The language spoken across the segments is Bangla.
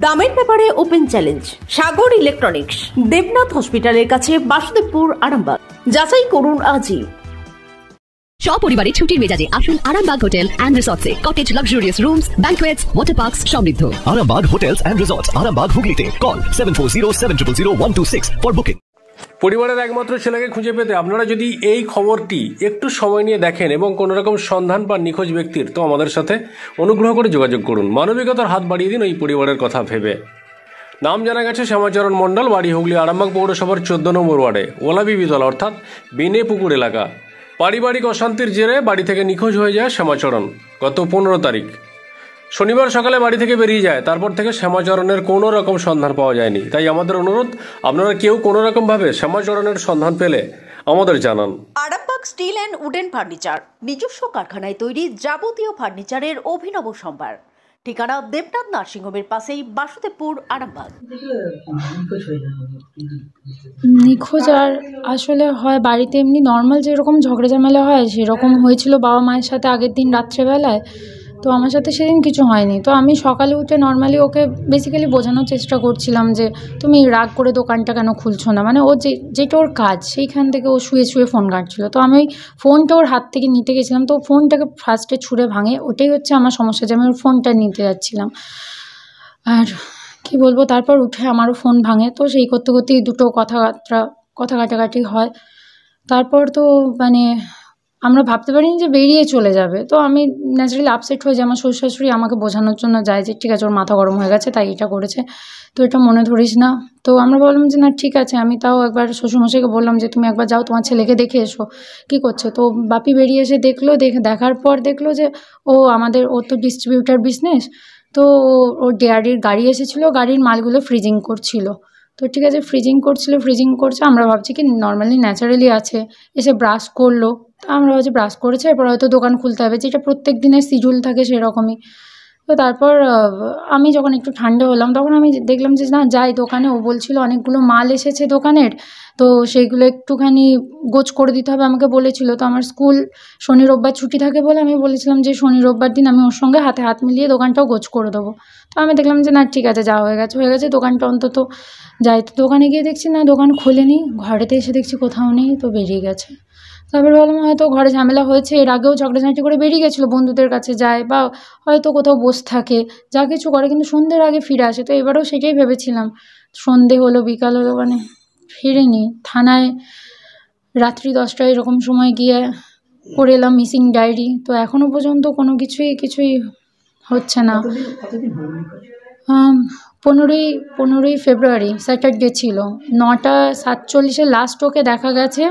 দামের ব্যাপারে ওপেন চ্যালেঞ্জ সাগর ইলেকট্রনিক্স, দেবনাথ হসপিটালের কাছে, বাসুদেবপুর, আরামবাগ। যাচাই করুন আজই। সপরিবারে ছুটির মেজাজে আসুন আরামবাগ হোটেল অ্যান্ড রিসর্টসে। Cottage, luxurious rooms, banquets, water parks সমৃদ্ধ। Arambag Hotels and Resorts, Arambag Hooghly. Call 7407000126 for booking. পরিবারের একমাত্র ছেলেকে খুঁজে পেতে আপনারা যদি এই খবরটি একটু সময় নিয়ে দেখেন এবং কোনো রকম সন্ধান বা নিখোঁজ ব্যক্তির, তো আমাদের সাথে অনুগ্রহ করে যোগাযোগ করুন। মানবিকতার হাত বাড়িয়ে দিন ওই পরিবারের কথা ভেবে। নাম জানা গেছে শ্যামাচরণ মণ্ডল, বাড়ি হুগলি আরামবাগ পৌরসভার 14 নম্বর ওয়ার্ডে ওলাবিবিতলা অর্থাৎ বেনে পুকুর এলাকা। পারিবারিক অশান্তির জেরে বাড়ি থেকে নিখোঁজ হয়ে যায় শ্যামাচরণ গত 15 তারিখ। শনিবার সকালে বাড়ি থেকে বেরিয়ে যায়, তারপর থেকে শ্যামাচরণের কোনো রকম সন্ধান পাওয়া যায়নি। তাই আমাদের অনুরোধ, আপনারা কেউ কোনো রকমভাবে শ্যামাচরণের সন্ধান পেলে আমাদের জানান। Arambagh steel and wooden furniture, নিজস্ব কারখানায় তৈরি যাবতীয় ফার্নিচারের অভিনব সম্ভার। ঠিকানা দেবনাথ নার্সিংহোমের পাশেই, বাসুদেবপুর, আরামবাগ। নিখোঁজ আর আসলে হয় বাড়িতে এমনি নর্মাল যেরকম ঝগড়া ঝামেলা হয় সেরকম হয়েছিল বাবা মায়ের সাথে আগের দিন রাত্রেবেলায়। তো আমার সাথে সেদিন কিছু হয়নি। তো আমি সকালে উঠে নর্মালি ওকে বেসিক্যালি বোঝানোর চেষ্টা করছিলাম যে তুমি রাগ করে দোকানটা কেন খুলছো না, মানে ও যেটা ওর কাজ সেইখান থেকে ও শুয়ে শুয়ে ফোন কাটছিল। তো আমি ওই ফোনটা ওর হাত থেকে নিতে গেছিলাম, তো ফোনটাকে ফার্স্টে ছুঁড়ে ভাঙে। ওটাই হচ্ছে আমার সমস্যা যে আমি ওর ফোনটা নিতে যাচ্ছিলাম। আর কি বলবো, তারপর উঠে আমারও ফোন ভাঙে। তো সেই করতে করতেই দুটো কথা কাটাকাটি হয়। তারপর তো মানে আমরা ভাবতে পারিনি যে বেরিয়ে চলে যাবে। তো আমি ন্যাচারালি আপসেট হয়ে যাই। আমার শ্বশুর শাশুড়ি আমাকে বোঝানোর জন্য যায় যে ঠিক আছে ওর মাথা গরম হয়ে গেছে তাই এটা করেছে, তো এটা মনে ধরিস না। তো আমরা বললাম যে না ঠিক আছে। আমি তাও একবার শ্বশুরমশাইকে বললাম যে তুমি একবার যাও তোমার ছেলেকে দেখে এসো কী করছে। তো বাপি বেরিয়ে এসে দেখলো, দেখার পর দেখলো যে ওর তো ডিস্ট্রিবিউটার বিজনেস। তো ওর ডেয়ারির গাড়ি এসেছিলো, গাড়ির মালগুলো ফ্রিজিং করছিল। তো ঠিক আছে ফ্রিজিং করছে। আমরা ভাবছি কি নর্মালি ন্যাচারালি আছে, এসে ব্রাশ করলো। তো আমরা ভাবছি ব্রাশ করেছে, এরপর হয়তো দোকান খুলতে হবে, যেটা প্রত্যেক দিনের শিডিউল থাকে সেরকমই। তো তারপর আমি যখন একটু ঠান্ডা হলাম তখন আমি দেখলাম যে না যাই দোকানে। ও বলছিল অনেকগুলো মাল এসেছে দোকানের, তো সেইগুলো একটুখানি গোছ করে দিতে হবে আমাকে বলেছিল। তো আমার স্কুল শনি রোববার ছুটি থাকে বলে আমি বলেছিলাম যে শনি রোববার দিন আমি ওর সঙ্গে হাতে হাত মিলিয়ে দোকানটাও গোছ করে দেবো। তো আমি দেখলাম যে না ঠিক আছে যা হয়ে গেছে দোকানটা অন্তত যাই। তো দোকানে গিয়ে দেখছি না দোকান খোলেনি, ঘরেতে এসে দেখছি কোথাও নেই, তো বেরিয়ে গেছে। তারপরে ভাবলাম হয়তো ঘরে ঝামেলা হয়েছে, এর আগেও ঝগড়াঝাঁটি করে বেরিয়ে গেছিলো, বন্ধুদের কাছে যায় বা হয়তো কোথাও বসে থাকে, যা কিছু করে, কিন্তু সন্ধ্যের আগে ফিরে আসে। তো এবারেও সেটাই ভেবেছিলাম। সন্ধে হলো, বিকাল হলো, মানে ফিরেনি। থানায় রাত্রি 10টায় এরকম সময় গিয়ে করে এলাম মিসিং ডায়েরি। তো এখনও পর্যন্ত কোনো কিছুই হচ্ছে না। 15ই ফেব্রুয়ারি স্যাটারডে ছিল, 9:47 লাস্ট ওকে দেখা গেছে।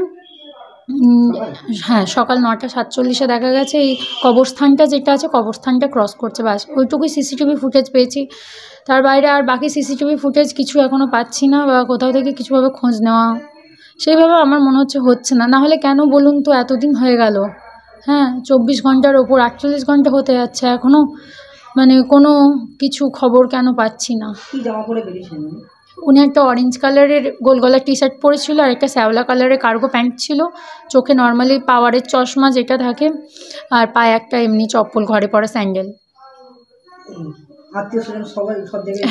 হ্যাঁ সকাল 9:47 দেখা গেছে। এই কবরস্থানটা যেটা আছে কবরস্থানটা ক্রস করছে, বাস ওইটুকুই সিসিটিভি ফুটেজ পেয়েছি। তার বাইরে আর বাকি সিসিটিভি ফুটেজ কিছু এখনও পাচ্ছি না, বা কোথাও থেকে কিছুভাবে খোঁজ নেওয়া সেইভাবে আমার মনে হচ্ছে না। নাহলে কেন বলুন তো, এতদিন হয়ে গেল, হ্যাঁ 24 ঘন্টার ওপর, 48 ঘন্টা হতে যাচ্ছে, এখনও মানে কোনো কিছু খবর কেন পাচ্ছি না। উনি একটা অরেঞ্জ কালারের গোল গলার টি শার্ট পরেছিল আর একটা শ্যাওলা কালারের কার্গো প্যান্ট ছিল, চোখে নর্মালি পাওয়ারের চশমা যেটা থাকে, আর পায়ে একটা এমনি চপ্পল, ঘরে পরা স্যান্ডেল।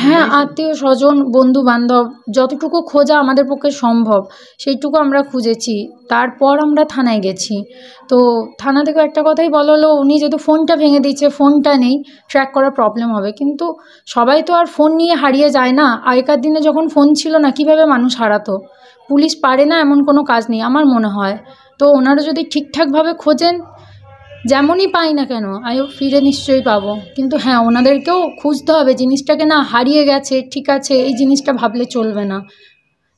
হ্যাঁ আত্মীয় স্বজন বন্ধু বান্ধব যতটুকু খোঁজা আমাদের পক্ষে সম্ভব সেইটুকু আমরা খুঁজেছি। তারপর আমরা থানায় গেছি। তো থানা থেকে একটা কথাই বলা হলো, উনি যেহেতু ফোনটা ভেঙে দিচ্ছে, ফোনটা নেই, ট্র্যাক করার প্রবলেম হবে। কিন্তু সবাই তো আর ফোন নিয়ে হারিয়ে যায় না। আগেকার দিনে যখন ফোন ছিল না, কীভাবে মানুষ হারাতো? পুলিশ পারে না এমন কোনো কাজ নেই আমার মনে হয়। তো ওনারা যদি ঠিকঠাকভাবে খোঁজেন, যেমনই পাই না কেন ফিরে নিশ্চয়ই পাবো। কিন্তু হ্যাঁ ওনাদেরকেও খুঁজতে হবে জিনিসটাকে, না হারিয়ে গেছে ঠিক আছে এই জিনিসটা ভাবলে চলবে না,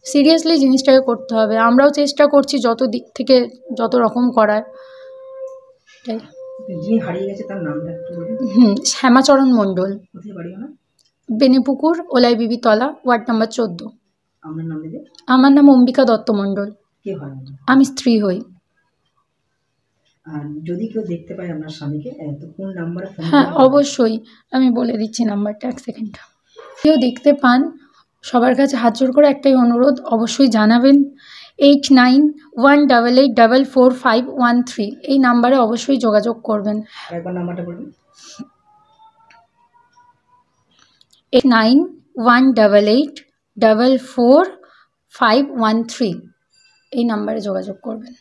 সিরিয়াসলি জিনিসটাকে করতে হবে। আমরাও চেষ্টা করছি যত দিক থেকে যত রকম করার। তাই শ্যামাচরণ মণ্ডল, বেনেপুকুর, ওলাইবিবিতলা, ওয়ার্ড নাম্বার 14। আমার নাম অম্বিকা দত্ত মণ্ডল। আমি স্ত্রী হই। আর যদি কেউ দেখতে পায় আপনার স্বামীকে, তো কোন নাম্বারে ফোন? হ্যাঁ অবশ্যই আমি বলে দিচ্ছি নাম্বারটা, এক সেকেন্ড। কেউ দেখতে পান সবার কাছে হাত জোর করে একটাই অনুরোধ, অবশ্যই জানাবেন। 8918844513 এই নাম্বারে অবশ্যই যোগাযোগ করবেন। একবার নাম্বারটা বলুন। 89 188444513 এই নাম্বারে যোগাযোগ করবেন।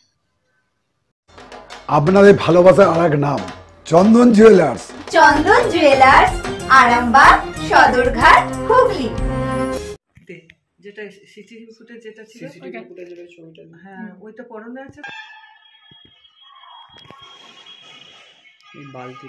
আপনাদের ভালোবাসার আরেক নাম চন্দন জুয়েলার্স। চন্দন জুয়েলার্স, আরামবাগ, সদরঘাট, হুগলি। যেটা সিসিটিভি ফুটেজ যেটা ছিল, হ্যাঁ ওইটা পরনে আছে। এই বালতি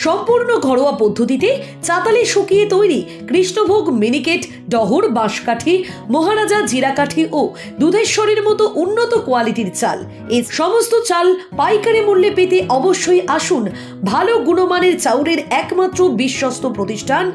সম্পূর্ণ ঘরোয়া পদ্ধতিতে চাতালে শুকিয়ে তৈরি কৃষ্ণভোগ মিনিকেট, ডহর, বাঁশকাঠি, মহারাজা জিরাকাঠি ও দুধেশ্বরীর মতো উন্নত কোয়ালিটির চাল। এই সমস্ত চাল পাইকারি মূল্যে পেতে অবশ্যই আসুন ভালো গুণমানের চাউলের একমাত্র বিশ্বস্ত প্রতিষ্ঠান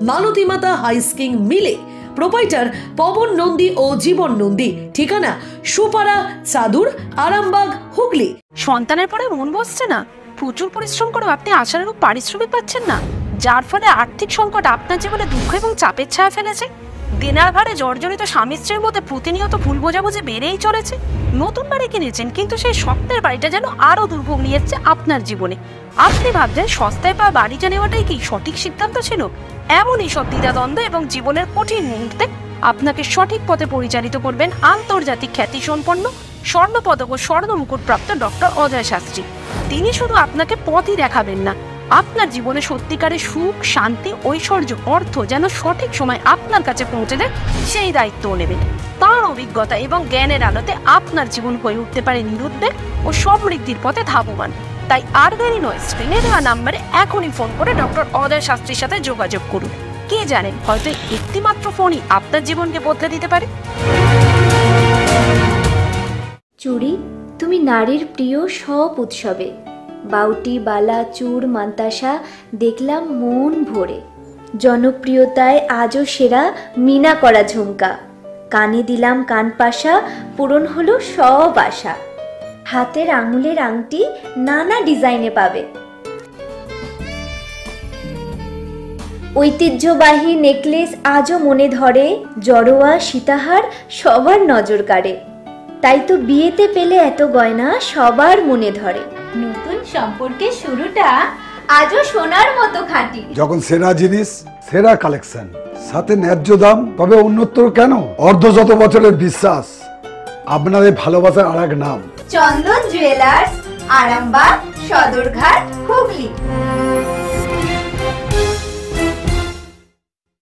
মালতী মাতা হাইস্কিং মিলে। প্রোপাইটার পবন নন্দী ও জীবন নন্দী। ঠিকানা সুপারা, চাদুর, আরামবাগ, হুগলি। সন্তানের পরে মন বসছে না, প্রচুর পরিশ্রম করেও আপনি আশানুরূপ পারিশ্রমিক পাচ্ছেন না, যার ফলে আর্থিক সংকট আপনার জীবনে দুঃখ এবং চাপের ছায়া ফেলেছে। দেনার ভারে জর্জরিত স্বামী স্ত্রীর মধ্যে প্রতিনিয়ত ভুল বোঝাবুঝি বেড়েই চলেছে। নতুন বাড়ি কিনেছেন, কিন্তু সেই স্বপ্নের বাড়িটা যেন আরো দুর্ভোগ নিয়ে এসছে আপনার জীবনে। আপনি ভাবছেন সস্তায় পাওয়া বাড়িটা নেওয়াটাই কি সঠিক সিদ্ধান্ত ছিল? এমনই সব দ্বিধাদ্বন্দ্ব এবং জীবনের কঠিন মুহূর্তে আপনাকে সঠিক পথে পরিচালিত করবেন আন্তর্জাতিক খ্যাতিসম্পন্ন স্বর্ণপদক ও স্বর্ণ মুকুট প্রাপ্ত ডক্টর অজয় শাস্ত্রী। তিনি শুধু আপনাকে পথই দেখাবেন না, আপনার জীবনে সত্যিকারের সুখ, শান্তি, ঐশ্বর্য, অর্থ যেন সঠিক সময় আপনার কাছে পৌঁছে দেয় সেই দায়িত্বও নেবেন। তাঁর অভিজ্ঞতা এবং জ্ঞানের আলোতে আপনার জীবন হয়ে উঠতে পারে নিরুদ্বেগ ও সমৃদ্ধির পথে ধাবমান। তাই আর দেরি নয়, স্ক্রিনে দেওয়া নাম্বারে এখনই ফোন করে ডক্টর অজয় শাস্ত্রীর সাথে যোগাযোগ করুন। কে জানেন, হয়তো একটি মাত্র ফোনই আপনার জীবনকে বদলে দিতে পারে। চুড়ি, তুমি নারীর প্রিয় সব উৎসবে। বাউটি, বালা, চূড়, মান্তাসা দেখলাম মন ভরে। জনপ্রিয়তায় আজও সেরা মিনা করা ঝুমকা। কানে দিলাম কানপাশা, পূরণ হলো সব আশা। হাতের আঙুলের আংটি নানা ডিজাইনে পাবে। ঐতিহ্যবাহী নেকলেস আজও মনে ধরে। জড়োয়া, সীতাহার সবার নজর কাড়ে। তাই তো বিয়েতে পেলে এত গয়না সবার মনে ধরে। নতুন সম্পর্কের শুরুটা আজও সোনার মতো খাঁটি। যখন সেরা জিনিস, সেরা কালেকশন, সাথে ন্যায্য দাম, তবে উন্নতর কেন? অর্ধশত বছরের বিশ্বাস, আপনাদের ভালোবাসার আরেক নাম চন্দন জুয়েলার্স, আরামবাগ, সদরঘাট, হুগলি।